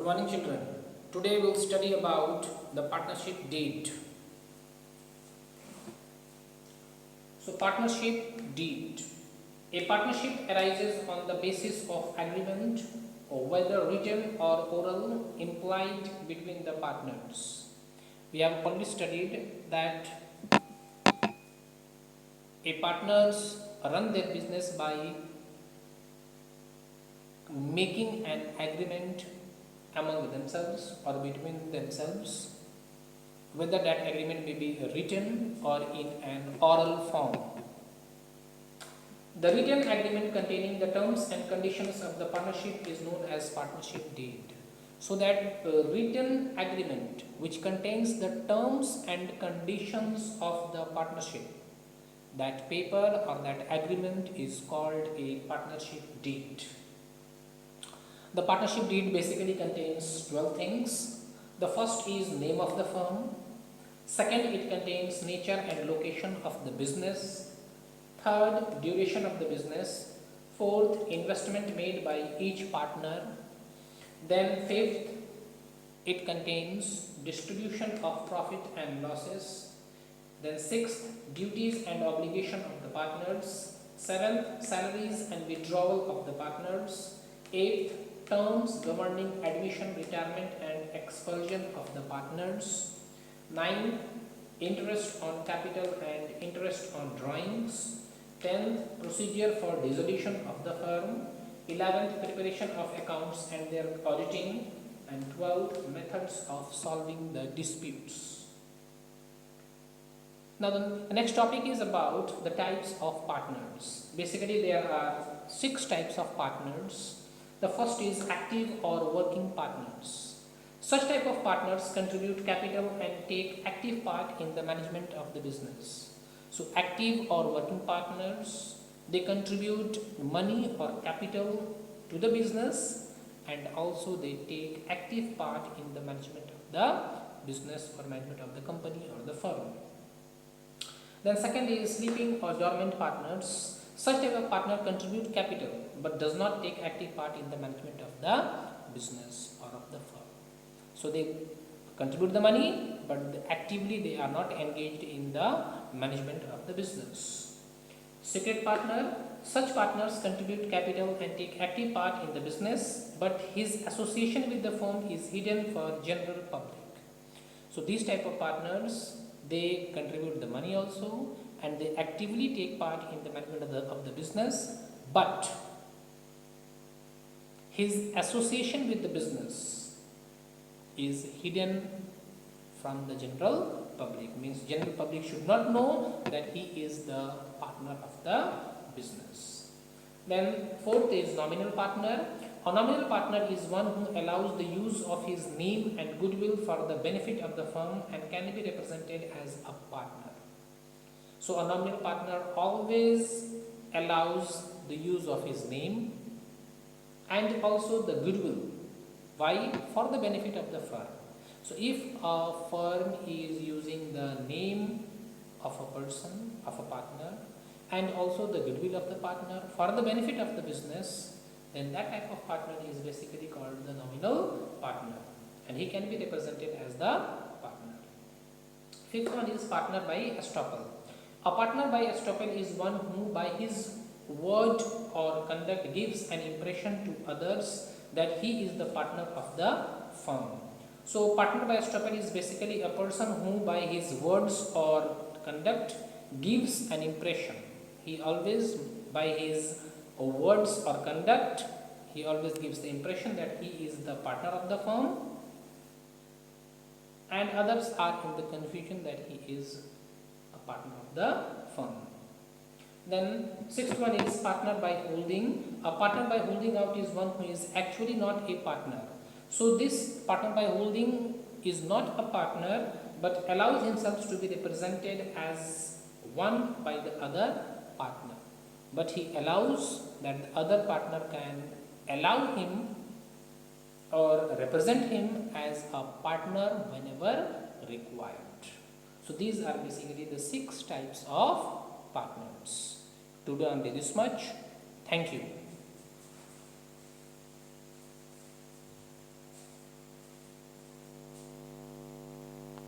morning, children. Today we'll study about the partnership deed. So, partnership deed. A partnership arises on the basis of agreement, or whether written or oral, implied between the partners. We have already studied that a partners run their business by making an agreement among themselves or between themselves, whether that agreement may be written or in an oral form. The written agreement containing the terms and conditions of the partnership is known as partnership deed. So that written agreement which contains the terms and conditions of the partnership, that paper or that agreement is called a partnership deed. The partnership deed basically contains 12 things. The first is name of the firm. Second, it contains nature and location of the business. Third, duration of the business. Fourth, investment made by each partner. Then fifth, it contains distribution of profit and losses. Then sixth, duties and obligation of the partners. Seventh, salaries and withdrawal of the partners. Eighth, terms governing admission, retirement and expulsion of the partners. 9. Interest on capital and interest on drawings. 10th, procedure for dissolution of the firm. 11th, preparation of accounts and their auditing. And 12th, methods of solving the disputes. Now the next topic is about the types of partners. Basically there are 6 types of partners. The first is active or working partners. Such type of partners contribute capital and take active part in the management of the business. So active or working partners, they contribute money or capital to the business and also they take active part in the management of the business or management of the company or the firm. Then second is sleeping or dormant partners. Such type of partner contribute capital but does not take active part in the management of the business or of the firm. So they contribute the money but actively they are not engaged in the management of the business. Secret partner, such partners contribute capital and take active part in the business but his association with the firm is hidden for general public. So these type of partners, they contribute the money also and they actively take part in the management of the business, but his association with the business is hidden from the general public. Means general public should not know that he is the partner of the business. Then fourth is nominal partner. A nominal partner is one who allows the use of his name and goodwill for the benefit of the firm and can be represented as a partner. So a nominal partner always allows the use of his name and also the goodwill. Why? For the benefit of the firm. So if a firm is using the name of a person, of a partner, and also the goodwill of the partner for the benefit of the business, then that type of partner is basically called the nominal partner and he can be represented as the partner. Fifth one is partner by estoppel. A partner by estoppel is one who by his word or conduct gives an impression to others that he is the partner of the firm. So partner by estoppel is basically a person who by his words or conduct gives an impression. He always by his words or conduct, he always gives the impression that he is the partner of the firm and others are in the confusion that he is a partner of the firm. Then sixth one is partner by holding. A partner by holding out is one who is actually not a partner. So this partner by holding is not a partner but allows himself to be represented as one by the other partner. But he allows that the other partner can allow him or represent him as a partner whenever required. So these are basically the 6 types of partners. Today only this much. Thank you.